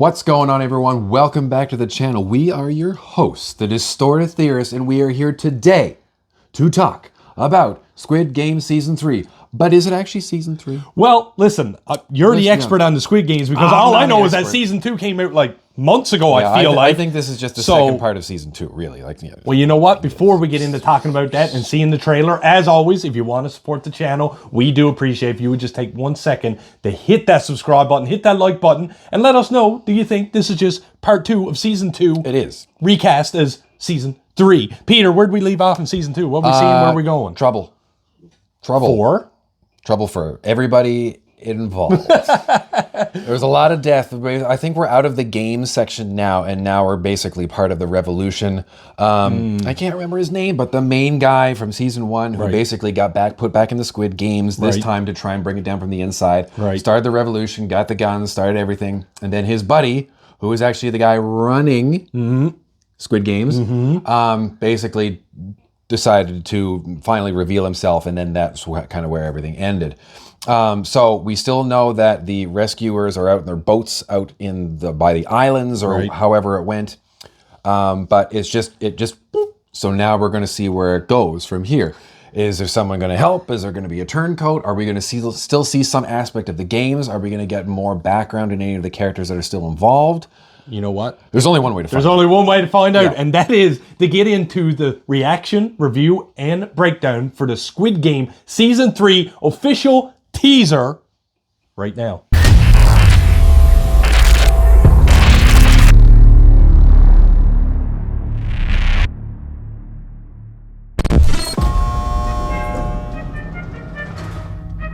What's going on, everyone? Welcome back to the channel. We are your hosts, the Distorted Theorists, and we are here today to talk about Squid Game Season 3. But is it actually Season 3? Well, listen, you're the expert on the Squid Games because all I know is that Season 2 came out like months ago, I think this is just the second part of Season 2, really. Well, you know what? Before we get into talking about that and seeing the trailer, as always, if you want to support the channel, we do appreciate if you would just take 1 second to hit that subscribe button, hit that like button, and let us know, do you think this is just part 2 of Season 2? It is. Recast as Season 3. Peter, where'd we leave off in Season 2? What are we seeing? Where are we going? Trouble. Trouble for everybody involved. There's a lot of death. I think we're out of the game section now, and now we're basically part of the revolution. I can't remember his name, but the main guy from Season 1 who basically got put back in the Squid Games this time to try and bring it down from the inside. Started the revolution, got the guns, started everything. And then his buddy, who was actually the guy running Squid Games, basically decided to finally reveal himself, and then that's kind of where everything ended. So we still know that the rescuers are out in their boats out in by the islands or however it went. But it just boop. So now we're going to see where it goes from here. Is there someone going to help? Is there going to be a turncoat? Are we going to still see some aspect of the games? Are we going to get more background in any of the characters that are still involved? You know what? There's only one way to find out. There's only one way to find out, and that is to get into the reaction, review, and breakdown for the Squid Game Season 3 official teaser right now.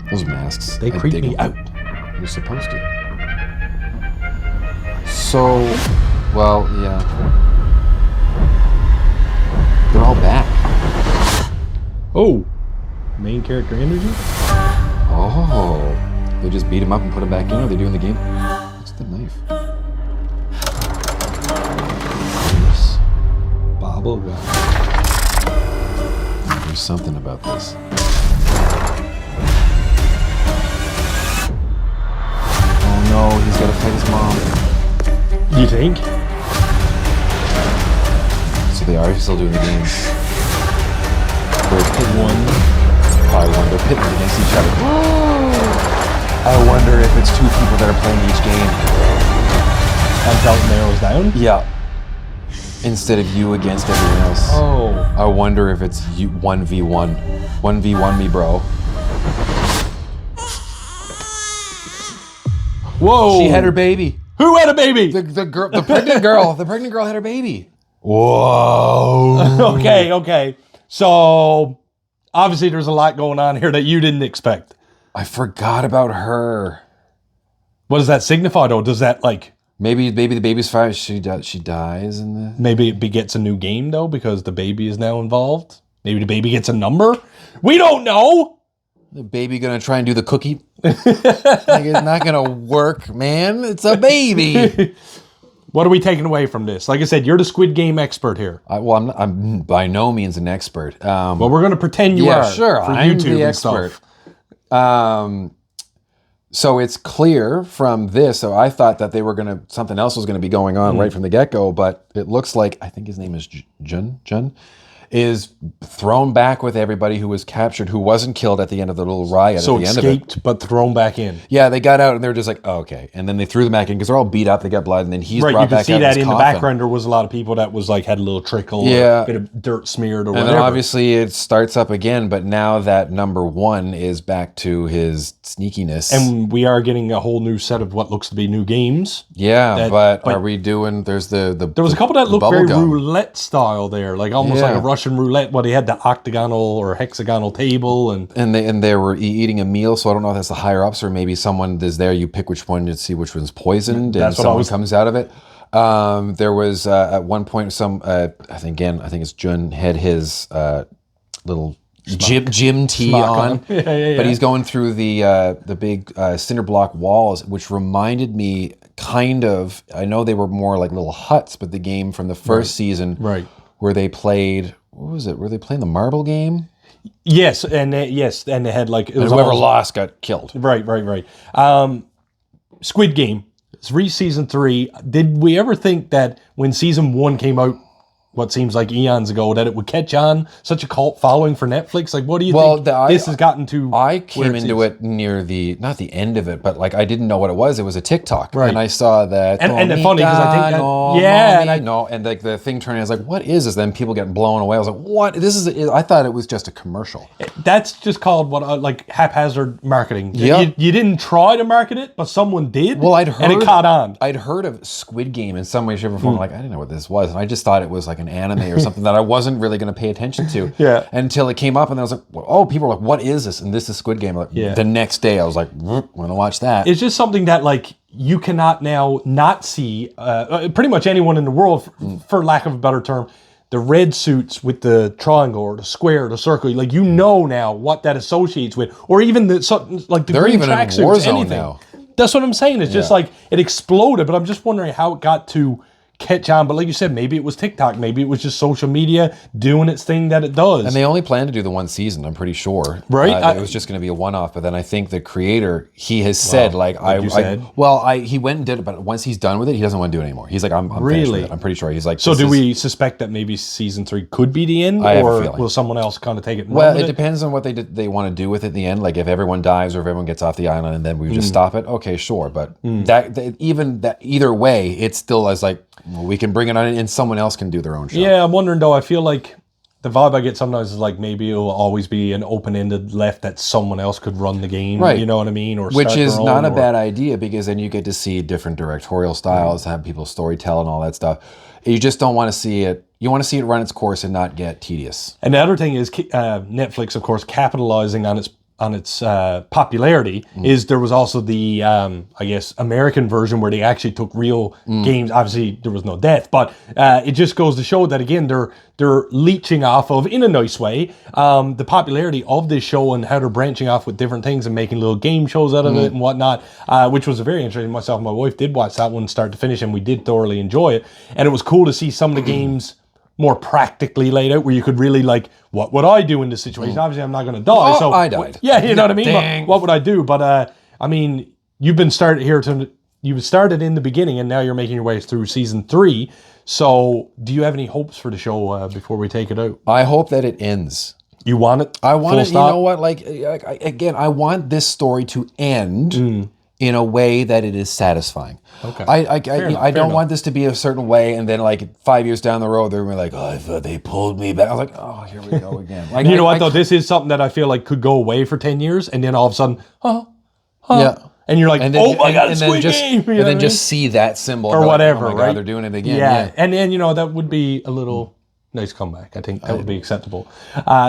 Those masks. They creep me out. You're supposed to. So, well, yeah. They're all back. Oh, main character energy? Oh, they just beat him up and put him back in? Are they doing the game? What's the knife? Yes. Bobble. There's something about this. Oh no, he's got to fight his mom. You think? So they are still doing the games. Where's pit one? Probably one. They're pitting against each other. I wonder if it's two people that are playing each game. Until it narrows down? Yeah. Instead of you against everyone else. Oh. I wonder if it's you 1v1. 1v1 me, bro. Whoa. She had her baby. Who had a baby? The pregnant girl. The pregnant girl had her baby. Whoa. Okay. So, obviously there's a lot going on here that you didn't expect. I forgot about her. What does that signify, though? Does that, like... Maybe the baby's fine. She dies in the... Maybe it begets a new game, though, because the baby is now involved? Maybe the baby gets a number? We don't know! The baby gonna try and do the cookie? Like, it's not gonna work, man. It's a baby. What are we taking away from this? Like I said, you're the Squid Game expert here. I'm by no means an expert. Well, we're gonna pretend you are. Yeah, sure. For I'm YouTube the expert. So it's clear from this. So I thought that something else was gonna be going on right from the get-go, but it looks like I think his name is Jun. Is thrown back with everybody who was captured, who wasn't killed at the end of the little riot. So at the end escaped, of it. but thrown back in. Yeah, they got out and they were just like, oh, okay. And then they threw them back in because they're all beat up. They got blood, and then he's brought back out. Right, you could see that in coffin. the background. There was a lot of people that was like had a little trickle, or a bit of dirt smeared, or whatever. And then obviously it starts up again. But now that number one is back to his sneakiness, and we are getting a whole new set of what looks to be new games. Yeah, but are we doing? There's the there was a couple that looked very gum. roulette style there, like almost like a Russian roulette. What he had the octagonal or hexagonal table, and they were eating a meal. So I don't know if that's the higher ups or maybe someone is there. You pick which one to see which one's poisoned, and someone comes out of it. There was at one point some I think it's Jun had his little gym tee on. But he's going through the big cinder block walls, which reminded me kind of. I know they were more like little huts, but the game from the first season, where they played. What was it? Were they playing the marble game? Yes, and they had like it was whoever lost got killed. Right. Squid Game. It's reached season 3. Did we ever think that when season 1 came out, what seems like eons ago, that it would catch on such a cult following for Netflix? Like, what do you think this has gotten to? I came into it near not the end of it, but like I didn't know what it was. It was a TikTok, right? And I saw that, and it's funny because I think and like the thing turned, I was like, what is this? Then people get blown away. I was like, what? This is? I thought it was just a commercial. That's just called like haphazard marketing. Yeah, you didn't try to market it, but someone did. Well, I'd heard, and it caught on. I'd heard of Squid Game in some way, shape, or form. Like I didn't know what this was, and I just thought it was like an anime or something that I wasn't really going to pay attention to. Yeah. Until it came up, and I was like, oh, people are like, what is this? And this is Squid Game. Like, the next day, I was like, I'm going to watch that. It's just something that like you cannot now not see. Pretty much anyone in the world, for lack of a better term, the red suits with the triangle or the square, the circle. Like you know now what that associates with, or even the They're even in Warzone anything. now. That's what I'm saying. It's just like it exploded, but I'm just wondering how it got to catch on. But like you said, maybe it was TikTok, maybe it was just social media doing its thing that it does. And they only plan to do the one season, I'm pretty sure. Right. It was just going to be a one-off, but then I think the creator, he has said, he went and did it, but once he's done with it, he doesn't want to do it anymore. He's like, I'm finished with it. I'm pretty sure. He's like, so do we suspect that maybe season 3 could be the end? I have or a feeling. Will someone else kind of take it? Well, it depends on what they want to do with it at the end. Like if everyone dies or if everyone gets off the island and then we just stop it, okay, sure. But either way, it's still as like, well, we can bring it on and someone else can do their own show. Yeah, I'm wondering though, I feel like the vibe I get sometimes is like maybe it will always be an open-ended left that someone else could run the game, right? You know what I mean? Or which is not a bad idea because then you get to see different directorial styles, have people storytell and all that stuff. You just don't want to see it. You want to see it run its course and not get tedious. And the other thing is Netflix, of course, capitalizing on its popularity is there was also the I guess American version where they actually took real games. Obviously there was no death, but it just goes to show that again they're leeching off of, in a nice way, the popularity of this show and how they're branching off with different things and making little game shows out of it and whatnot, which was very interesting. Myself and my wife did watch that one start to finish and we did thoroughly enjoy it, and it was cool to see some of the games more practically laid out, where you could really like, what would I do in this situation? Obviously, I'm not going to die. So I died. Yeah, you know what I mean. What would I do? But I mean, you've started in the beginning, and now you're making your way through season 3. So, do you have any hopes for the show before we take it out? I hope that it ends. You want it? I want it. You know what? Like again, I want this story to end in a way that it is satisfying. Okay. I don't want this to be a certain way, and then like 5 years down the road, they're gonna be like, oh, I thought they pulled me back. I was like, oh, here we go again. Like, you know what though? This is something that I feel like could go away for 10 years, and then all of a sudden, yeah. And you're like, oh my God, it's Squid Game! And then just see that symbol. Or whatever, like, oh my God, they're doing it again. Yeah. And then, that would be a little nice comeback. I think that would be acceptable.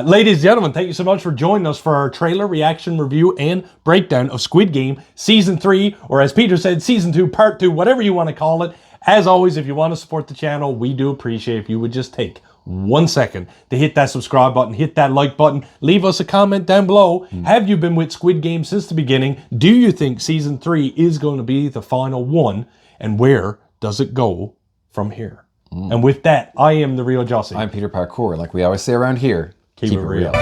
Ladies and gentlemen, thank you so much for joining us for our trailer reaction, review, and breakdown of Squid Game Season 3, or as Peter said, Season 2, Part 2, whatever you want to call it. As always, if you want to support the channel, we do appreciate if you would just take 1 second to hit that subscribe button, hit that like button, leave us a comment down below. Have you been with Squid Game since the beginning? Do you think Season 3 is going to be the final one? And where does it go from here? And with that, I am the real Jussy. I'm Peter Parkour. Like we always say around here, keep it real.